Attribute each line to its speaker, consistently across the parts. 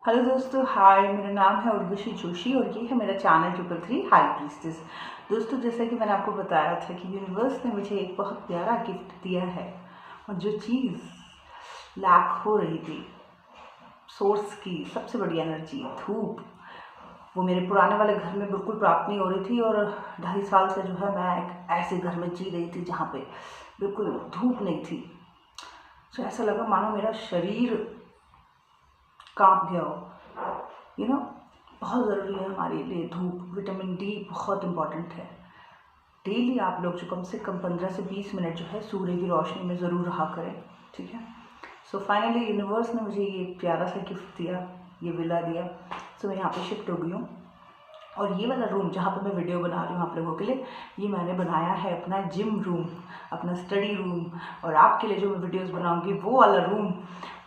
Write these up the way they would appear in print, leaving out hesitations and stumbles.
Speaker 1: Hello दोस्तों, हाय। मेरा नाम है उर्वशी जोशी और ये है मेरा चैनल 333 हाई प्रीस्टेस। दोस्तों, जैसा कि मैंने आपको बताया था कि यूनिवर्स ने मुझे एक बहुत प्यारा गिफ्ट दिया है और जो चीज़ लैक हो रही थी, सोर्स की सबसे बड़ी एनर्जी धूप, वो मेरे पुराने वाले घर में बिल्कुल प्राप्त नहीं हो रही थी। और 2.5 साल से जो है मैं एक ऐसे घर में जी रही थी जहाँ पे बिल्कुल धूप नहीं थी। तो ऐसा लगा मानो मेरा शरीर कांप गया हो। बहुत ज़रूरी है हमारे लिए धूप। विटामिन डी बहुत इम्पॉर्टेंट है। डेली आप लोग जो कम से कम 15 से 20 मिनट जो है सूर्य की रोशनी में ज़रूर रहा करें, ठीक है। सो फाइनली यूनिवर्स ने मुझे ये प्यारा सा गिफ्ट दिया, ये विला दिया। सो मैं यहाँ पे शिफ्ट हो गई हूँ और ये वाला रूम जहाँ पर मैं वीडियो बना रही हूँ आप लोगों के लिए, ये मैंने बनाया है अपना जिम रूम, अपना स्टडी रूम, और आपके लिए जो मैं वीडियोस बनाऊँगी वो वाला रूम।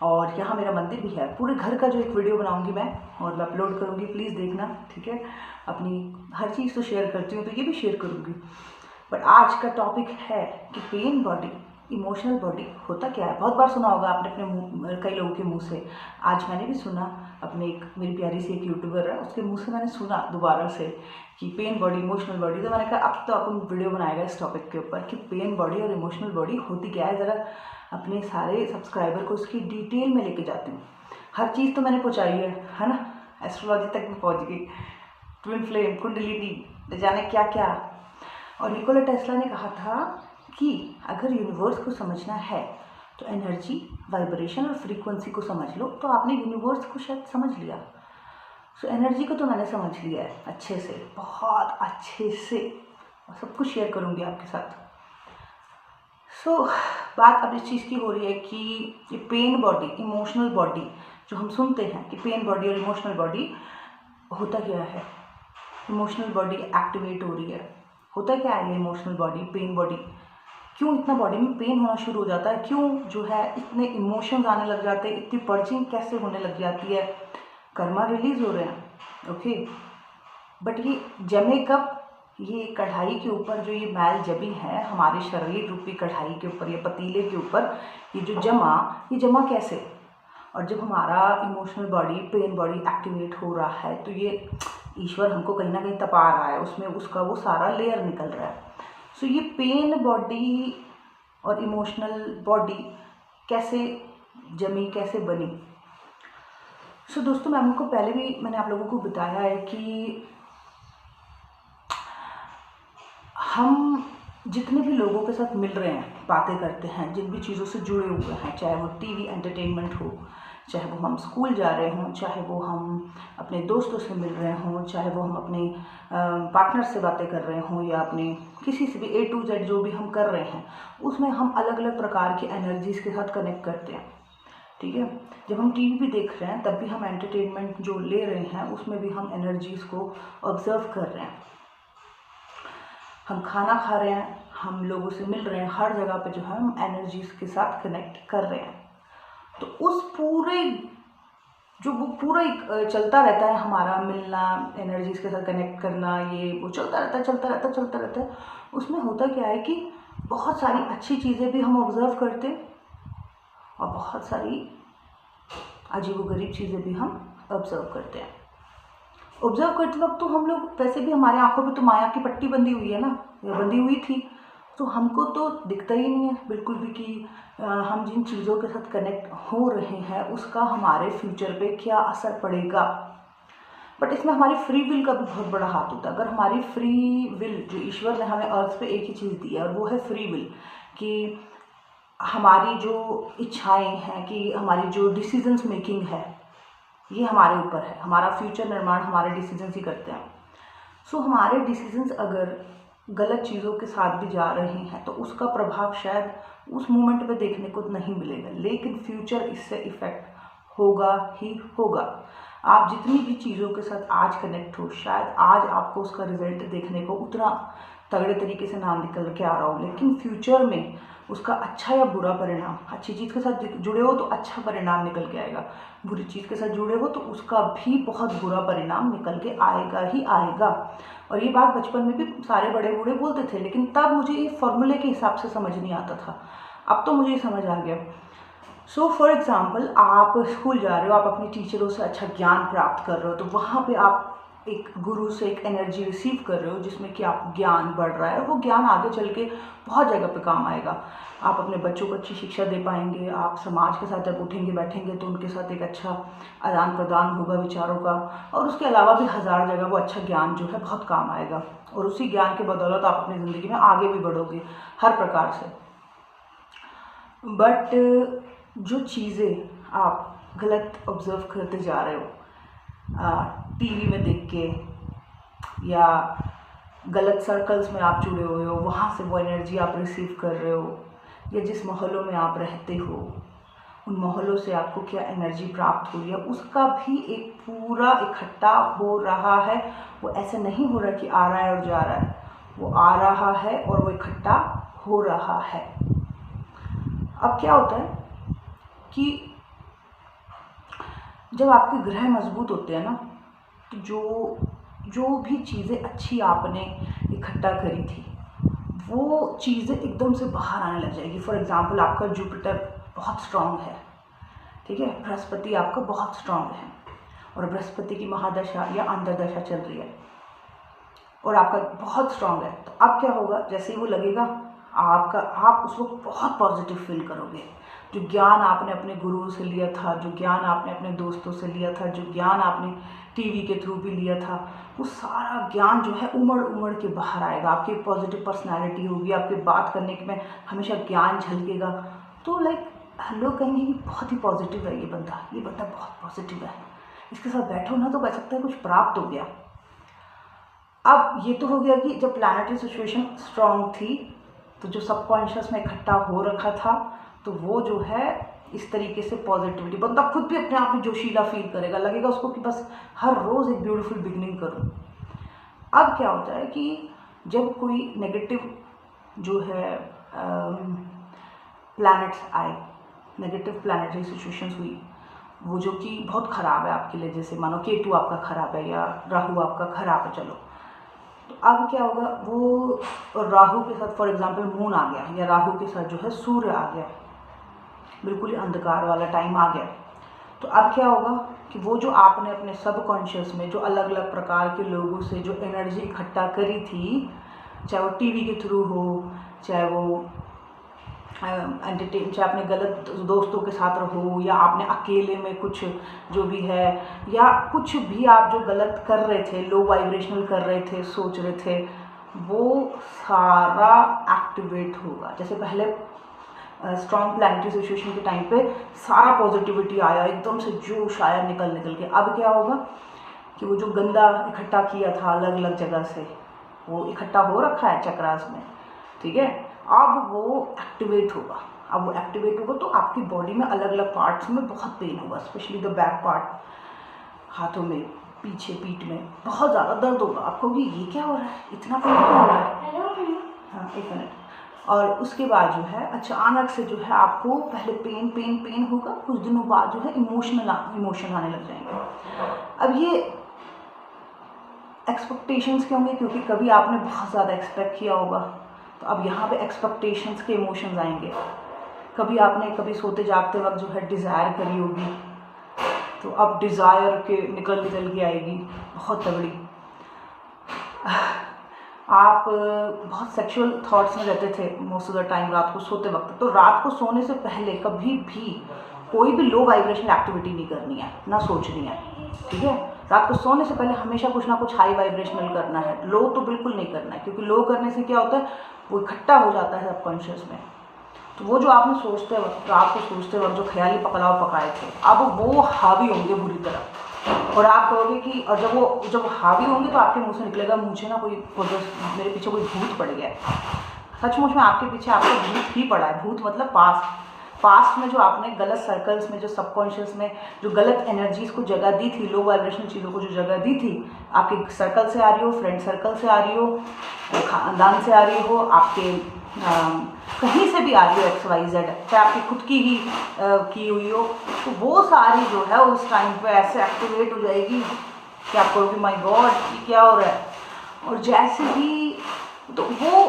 Speaker 1: और यहाँ मेरा मंदिर भी है। पूरे घर का जो एक वीडियो बनाऊँगी मैं और मैं अपलोड करूँगी, प्लीज़ देखना, ठीक है। अपनी हर चीज़ तो शेयर करती हूँ तो ये भी शेयर करूँगी। बट आज का टॉपिक है कि पेन बॉडी, इमोशनल बॉडी होता क्या है। बहुत बार सुना होगा आपने अपने मुँह, कई लोगों के मुंह से। आज मैंने भी सुना, अपने एक मेरी प्यारी सी एक यूट्यूबर है उसके मुंह से मैंने सुना दोबारा से कि पेन बॉडी, इमोशनल बॉडी। तो मैंने कहा अब तो अपन वीडियो बनाएगा इस टॉपिक के ऊपर कि पेन बॉडी और इमोशनल बॉडी होती क्या है। ज़रा अपने सारे सब्सक्राइबर को उसकी डिटेल में लेके जाती हूँ। हर चीज़ तो मैंने पहुँचाई है ना। एस्ट्रोलॉजी तक भी पहुँच गई, ट्विन फ्लेम, कुंडलिनी, न जाने क्या क्या। और निकोला टेस्ला ने कहा था कि अगर यूनिवर्स को समझना है तो एनर्जी, वाइब्रेशन और फ्रीक्वेंसी को समझ लो। तो आपने यूनिवर्स को शायद समझ लिया। सो एनर्जी को तो मैंने समझ लिया है अच्छे से, बहुत अच्छे से, और सब कुछ शेयर करूँगी आपके साथ। सो बात अब इस चीज़ की हो रही है कि ये पेन बॉडी, इमोशनल बॉडी जो हम सुनते हैं कि पेन बॉडी और इमोशनल बॉडी, होता क्या है। इमोशनल बॉडी एक्टिवेट हो रही है, होता क्या है ये इमोशनल बॉडी, पेन बॉडी। क्यों इतना बॉडी में पेन होना शुरू हो जाता है, क्यों जो है इतने इमोशंस आने लग जाते हैं, इतनी पर्चिंग कैसे होने लग जाती है, कर्मा रिलीज हो रहे हैं, ओके। बट ये जमे कब, ये कढ़ाई के ऊपर जो ये मैल जमी है हमारे शरीर रूपी कढ़ाई के ऊपर या पतीले के ऊपर, ये जो ये जमा कैसे। और जब हमारा emotional body, pen body activate हो रहा है तो ये ईश्वर हमको कहीं ना कहीं तपा रहा है, उसमें उसका वो सारा लेयर निकल रहा है। सो ये पेन बॉडी और इमोशनल बॉडी कैसे जमी, कैसे बनी। सो दोस्तों, मैंने आप लोगों को बताया है कि हम जितने भी लोगों के साथ मिल रहे हैं, बातें करते हैं, जिन भी चीज़ों से जुड़े हुए हैं, चाहे वो टीवी एंटरटेनमेंट हो, चाहे वो हम स्कूल जा रहे हों, चाहे वो हम अपने दोस्तों से मिल रहे हों, चाहे वो हम अपने पार्टनर से बातें कर रहे हों, या अपने किसी से भी A to Z जो भी हम कर रहे हैं, उसमें हम अलग अलग प्रकार की एनर्जीज़ के साथ कनेक्ट करते हैं, ठीक है। जब हम टीवी भी देख रहे हैं तब भी हम एंटरटेनमेंट जो ले रहे हैं उसमें भी हम एनर्जीज़ को ऑब्जर्व कर रहे हैं। हम खाना खा रहे हैं, हम लोगों से मिल रहे हैं, हर जगह पे जो है हम एनर्जीज के साथ कनेक्ट कर रहे हैं। तो उस पूरे जो वो पूरा एक चलता रहता है हमारा मिलना, एनर्जीज के साथ कनेक्ट करना, ये वो चलता रहता है। उसमें होता क्या है कि बहुत सारी अच्छी चीज़ें भी हम ऑब्जर्व करते हैं और बहुत सारी अजीबोगरीब चीज़ें भी हम ऑब्जर्व करते हैं। ऑब्जर्व करते वक्त तो हम लोग वैसे भी, हमारे आंखों पे तो माया की पट्टी बंधी हुई है ना, या बंधी हुई थी, तो हमको तो दिखता ही नहीं है बिल्कुल भी कि हम जिन चीज़ों के साथ कनेक्ट हो रहे हैं उसका हमारे फ्यूचर पे क्या असर पड़ेगा। बट इसमें हमारी फ्री विल का भी बहुत बड़ा हाथ होता है। अगर हमारी फ्री विल, जो ईश्वर ने हमें अर्थ पे एक ही चीज़ दी है और वो है फ्री विल, कि हमारी जो इच्छाएँ हैं, कि हमारी जो डिसीजंस मेकिंग है, ये हमारे ऊपर है। हमारा फ्यूचर निर्माण हमारे डिसीजंस ही करते हैं। सो हमारे डिसीजंस अगर गलत चीज़ों के साथ भी जा रहे हैं तो उसका प्रभाव शायद उस मोमेंट पे देखने को नहीं मिलेगा, लेकिन फ्यूचर इससे इफ़ेक्ट होगा ही होगा। आप जितनी भी चीज़ों के साथ आज कनेक्ट हो, शायद आज आपको उसका रिजल्ट देखने को उतना तगड़े तरीके से ना निकल के आ रहा हो, लेकिन फ्यूचर में उसका अच्छा या बुरा परिणाम, अच्छी चीज़ के साथ जुड़े हो तो अच्छा परिणाम निकल के आएगा, बुरी चीज़ के साथ जुड़े हो तो उसका भी बहुत बुरा परिणाम निकल के आएगा ही आएगा। और ये बात बचपन में भी सारे बड़े बूढ़े बोलते थे, लेकिन तब मुझे ये फॉर्मूले के हिसाब से समझ नहीं आता था। अब तो मुझे समझ आ गया। सो फॉर एग्ज़ाम्पल आप स्कूल जा रहे हो, आप अपनी टीचरों से अच्छा ज्ञान प्राप्त कर रहे हो, तो वहाँ पे आप एक गुरु से एक एनर्जी रिसीव कर रहे हो जिसमें कि आप ज्ञान बढ़ रहा है, और वो ज्ञान आगे चल के बहुत जगह पे काम आएगा। आप अपने बच्चों को अच्छी शिक्षा दे पाएंगे, आप समाज के साथ जब उठेंगे बैठेंगे तो उनके साथ एक अच्छा आदान प्रदान होगा विचारों का, और उसके अलावा भी हज़ार जगह वो अच्छा ज्ञान जो है बहुत काम आएगा, और उसी ज्ञान के बदौलत आप अपनी ज़िंदगी में आगे भी बढ़ोगे हर प्रकार से। बट जो चीज़ें आप गलत ऑब्ज़र्व करते जा रहे हो टीवी में देख के, या गलत सर्कल्स में आप जुड़े हुए हो, वहाँ से वो एनर्जी आप रिसीव कर रहे हो, या जिस माहौलों में आप रहते हो उन माहौलों से आपको क्या एनर्जी प्राप्त हुई है, उसका भी एक पूरा इकट्ठा हो रहा है। वो ऐसे नहीं हो रहा कि आ रहा है और जा रहा है, वो आ रहा है और वो इकट्ठा हो रहा है। अब क्या होता है कि जब आपके ग्रह मजबूत होते हैं ना, तो जो भी चीज़ें अच्छी आपने इकट्ठा करी थी वो चीज़ें एकदम से बाहर आने लग जाएगी। फॉर एग्ज़ाम्पल आपका जुपिटर बहुत स्ट्रांग है, ठीक है, बृहस्पति आपका बहुत स्ट्रांग है, और बृहस्पति की महादशा या अंतर्दशा चल रही है और आपका बहुत स्ट्रांग है, तो अब क्या होगा, जैसे ही वो लगेगा आप उस वक्त बहुत पॉजिटिव फील करोगे। जो ज्ञान आपने अपने गुरुओं से लिया था, जो ज्ञान आपने अपने दोस्तों से लिया था, जो ज्ञान आपने टीवी के थ्रू भी लिया था, वो सारा ज्ञान जो है उमड़ उमड़ के बाहर आएगा। आपकी पॉजिटिव पर्सनैलिटी होगी, आपके बात करने में हमेशा ज्ञान झलकेगा। तो लाइक लोग कहेंगे कि बहुत ही पॉजिटिव है ये बंदा बहुत पॉजिटिव है, इसके साथ बैठो ना तो कह सकता है कुछ प्राप्त हो गया। अब ये तो हो गया कि जब प्लानिटरी सिचुएशन स्ट्रांग थी तो जो सबकॉन्शियस में इकट्ठा हो रखा था, तो वो जो है इस तरीके से पॉजिटिविटी, बंदा खुद भी अपने आप में जोशीला फील करेगा, लगेगा उसको कि बस हर रोज़ एक ब्यूटीफुल बिगनिंग करूँ। अब क्या होता है कि जब कोई नेगेटिव जो है प्लैनेट्स आए, नेगेटिव प्लैनेटरी सिचुएशंस हुई, वो जो कि बहुत ख़राब है आपके लिए, जैसे मानो केतु आपका ख़राब है या राहु आपका ख़राब है, चलो, तो अब क्या होगा, वो राहु के साथ फॉर एग्जांपल मून आ गया, या राहु के साथ जो है सूर्य आ गया, बिल्कुल ही अंधकार वाला टाइम आ गया, तो अब क्या होगा कि वो जो आपने अपने सबकॉन्शियस में जो अलग अलग प्रकार के लोगों से जो एनर्जी इकट्ठा करी थी, चाहे वो टीवी के थ्रू हो, चाहे वो चाहे अपने गलत दोस्तों के साथ रहो, या आपने अकेले में कुछ जो भी है, या कुछ भी आप जो गलत कर रहे थे, लो वाइब्रेशनल कर रहे थे, सोच रहे थे, वो सारा एक्टिवेट होगा। जैसे पहले स्ट्रॉन्ग प्लैनेटरी सिचुएशन के टाइम पे सारा पॉजिटिविटी आया, एकदम से जोश आया निकल के। अब क्या होगा कि वो जो गंदा इकट्ठा किया था अलग अलग जगह से, वो इकट्ठा हो रखा है चक्रास में, ठीक है, अब वो एक्टिवेट होगा। अब वो एक्टिवेट होगा तो आपकी बॉडी में अलग अलग पार्ट्स में बहुत पेन होगा, स्पेशली द बैक पार्ट, हाथों में, पीछे पीठ में बहुत ज़्यादा दर्द होगा। आपको भी ये क्या हो रहा है, इतना पेन क्यों हो रहा है? हाँ, एक मिनट। और उसके बाद जो है अचानक से जो है आपको पहले पेन होगा, कुछ दिनों बाद जो है इमोशन आने लग जाएंगे। अब ये एक्सपेक्टेशंस के होंगे, क्योंकि कभी आपने बहुत ज़्यादा एक्सपेक्ट किया होगा, तो अब यहाँ पे एक्सपेक्टेशंस के इमोशंस आएंगे। कभी सोते जागते वक्त जो है डिज़ायर करी होगी, तो अब डिज़ायर के निकल के आएगी बहुत तगड़ी। आप बहुत सेक्सुअल थॉट्स में रहते थे मोस्ट ऑफ द टाइम रात को सोते वक्त, तो रात को सोने से पहले कभी भी कोई भी लो वाइब्रेशनल एक्टिविटी नहीं करनी है, ना सोचनी है, ठीक है। रात को सोने से पहले हमेशा कुछ ना कुछ हाई वाइब्रेशनल करना है, लो तो बिल्कुल नहीं करना है, क्योंकि लो करने से क्या होता है, वो इकट्ठा हो जाता है सबकॉन्शियस में। तो वो जो आपने सोचते वक्त, रात को सोचते वक्त जो ख्याली पकड़ाव पकाए थे, अब वो हावी होंगे बुरी तरह, और आप कहोगे कि, और जब हावी होंगे तो आपके मुंह से निकलेगा, मुझे ना कोई मेरे पीछे कोई भूत पड़ गया है। सचमुच में आपके पीछे आपका भूत ही पड़ा है। भूत मतलब पास्ट में जो आपने गलत सर्कल्स में, जो सबकॉन्शियस में जो गलत एनर्जीज को जगह दी थी, लो वाइब्रेशनल चीज़ों को जो जगह दी थी, आपके सर्कल से आ रही हो, फ्रेंड सर्कल से आ रही हो, खानदान से आ रही हो, आपके कहीं से भी आ रही हो, XYZ, चाहे आपकी खुद की ही की हुई हो, तो वो सारी जो है उस टाइम पे ऐसे एक्टिवेट हो जाएगी कि आप कहोगे माय गॉड ये क्या हो रहा है। और जैसे ही तो वो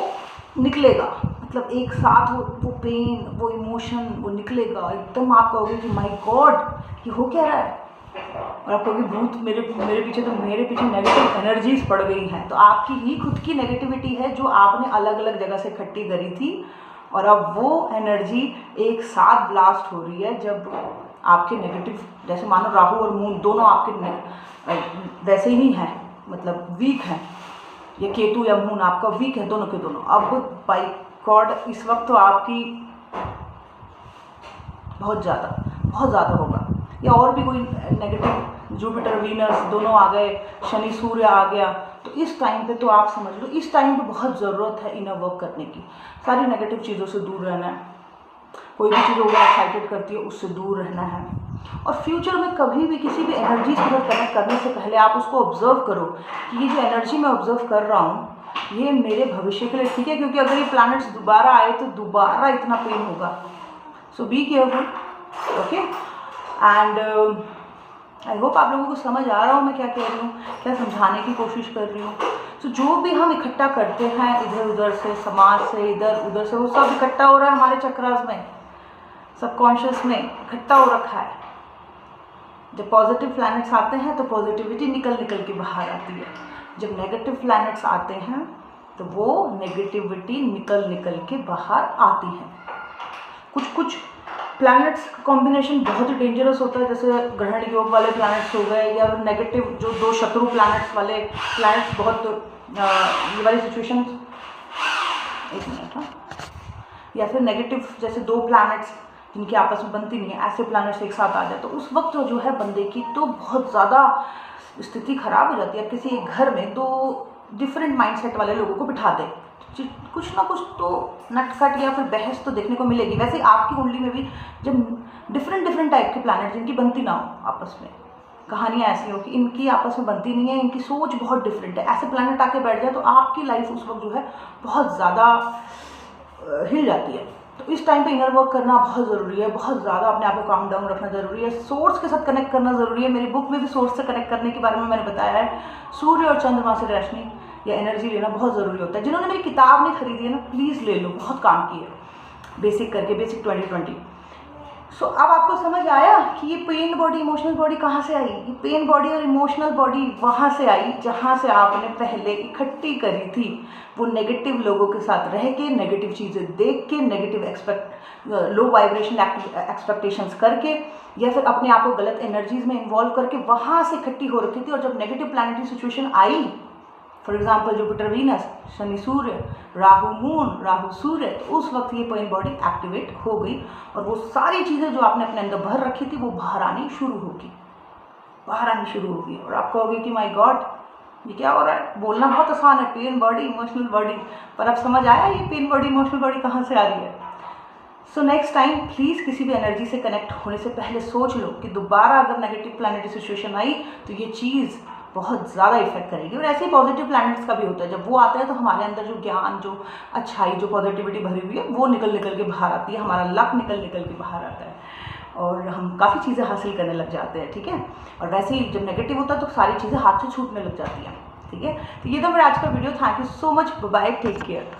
Speaker 1: निकलेगा, मतलब एक साथ वो पेन, वो इमोशन वो निकलेगा, एकदम आप कहोगे कि माय गॉड ये हो क्या रहा है, और आप कहोगे भूत मेरे पीछे नेगेटिव एनर्जीज पड़ गई हैं। तो आपकी ही खुद की नेगेटिविटी है जो आपने अलग अलग जगह से इकट्ठी करी थी, और अब वो एनर्जी एक साथ ब्लास्ट हो रही है। जब आपके नेगेटिव, जैसे मानो राहु और मून दोनों आपके वैसे ही हैं, मतलब वीक हैं, ये केतु या मून आपका वीक है, दोनों के दोनों। अब बाय गॉड इस वक्त तो आपकी बहुत ज़्यादा होगा, या और भी कोई नेगेटिव, जुपिटर वीनस दोनों आ गए, शनि सूर्य आ गया, तो इस टाइम पे तो आप समझ लो इस टाइम पे बहुत ज़रूरत है इनर वर्क करने की। सारी नेगेटिव चीज़ों से दूर रहना है, कोई भी चीज़ ओवर एक्साइटेड करती है उससे दूर रहना है, और फ्यूचर में कभी भी किसी भी एनर्जी के साथ कनेक्ट करने से पहले आप उसको ऑब्जर्व करो कि ये जो एनर्जी मैं ऑब्जर्व कर रहा हूँ ये मेरे भविष्य के लिए ठीक है, क्योंकि अगर ये प्लैनेट्स दोबारा आए तो दोबारा इतना पेन होगा। So be careful, okay. And I hope आप लोगों को समझ आ रहा हूँ मैं क्या कह रही हूँ, क्या समझाने की कोशिश कर रही हूँ। तो जो भी हम इकट्ठा करते हैं इधर उधर से, समाज से, इधर उधर से, वो सब इकट्ठा हो रहा है हमारे चक्रास में, सबकॉन्शियस में इकट्ठा हो रखा है। जब पॉजिटिव प्लैनेट्स आते हैं तो पॉजिटिविटी निकल के बाहर आती है, जब नेगेटिव प्लैनेट्स आते हैं तो वो नेगेटिविटी निकल के बाहर आती है। कुछ प्लैनेट्स का कॉम्बिनेशन बहुत ही डेंजरस होता है, जैसे ग्रहण योग वाले प्लैनेट्स हो गए, या नेगेटिव जो दो शत्रु प्लैनेट्स वाले प्लैनेट्स, बहुत ये वाली सिचुएशन, एक मिनट, हाँ, या फिर नेगेटिव जैसे दो प्लैनेट्स जिनकी आपस में बनती नहीं है, ऐसे प्लैनेट्स एक साथ आ जाए तो उस वक्त जो है बंदे की तो बहुत ज़्यादा स्थिति खराब हो जाती है। किसी एक घर में दो डिफरेंट माइंडसेट वाले लोगों को बिठा दे, कुछ ना कुछ तो नटखट या फिर बहस तो देखने को मिलेगी। वैसे आपकी कुंडली में भी जब डिफरेंट टाइप के प्लैनेट जिनकी बनती ना हो आपस में, कहानियाँ ऐसी हो कि इनकी आपस में बनती नहीं है, इनकी सोच बहुत डिफरेंट है, ऐसे प्लैनेट आके बैठ जाए तो आपकी लाइफ उस वक्त जो है बहुत ज़्यादा हिल जाती है। तो इस टाइम पे इनर वर्क करना बहुत ज़रूरी है, बहुत ज़्यादा अपने आप को काम डाउन रखना ज़रूरी है, सोर्स के साथ कनेक्ट करना ज़रूरी है। मेरी बुक में भी सोर्स से कनेक्ट करने के बारे में मैंने बताया है। सूर्य और चंद्रमा से रोशनी या एनर्जी लेना बहुत ज़रूरी होता है। जिन्होंने मेरी किताब नहीं खरीदी है ना, प्लीज़ ले लो, बहुत काम की है, बेसिक 2020। सो अब आपको समझ आया कि ये पेन बॉडी इमोशनल बॉडी कहाँ से आई। ये पेन बॉडी और इमोशनल बॉडी वहाँ से आई जहाँ से आपने पहले इकट्ठी करी थी, वो नेगेटिव लोगों के साथ रह के, नेगेटिव चीज़ें देख के, नेगेटिव लो वाइब्रेशन एक्सपेक्टेशंस करके, या फिर अपने आप को गलत एनर्जीज में इन्वॉल्व करके वहाँ से इकट्ठी हो रखी थी। और जब नेगेटिव प्लैनेटरी सिचुएशन आई, for example Jupiter Venus, Shani Surya, Rahu moon, Rahu Surya, तो उस वक्त ये पेन बॉडी एक्टिवेट हो गई और वो सारी चीज़ें जो आपने अपने अंदर भर रखी थी वो बाहर आनी शुरू होगी, और आप कहोगे कि माय गॉड ये क्या हो रहा है। बोलना बहुत आसान है, पेन बॉडी इमोशनल बॉडी, पर अब समझ आया ये पेन बॉडी इमोशनल बॉडी कहाँ से आ रही है। सो नेक्स्ट टाइम प्लीज़ किसी भी एनर्जी से कनेक्ट होने से पहले सोच लो कि दोबारा अगर नेगेटिव प्लैनेटरी सिचुएशन आई तो ये चीज़ बहुत ज़्यादा इफेक्ट करेगी। और ऐसे ही पॉजिटिव प्लैनेट्स का भी होता है, जब वो आता है तो हमारे अंदर जो ज्ञान, जो अच्छाई, जो पॉजिटिविटी भरी हुई है वो निकल के बाहर आती है, हमारा लक निकल के बाहर आता है और हम काफ़ी चीज़ें हासिल करने लग जाते हैं, ठीक है। और वैसे ही जब नेगेटिव होता है तो सारी चीज़ें हाथ से छूटने लग जाती हैं, ठीक है। तो ये तो मेरा आज का video, thank you so much, bye, take care.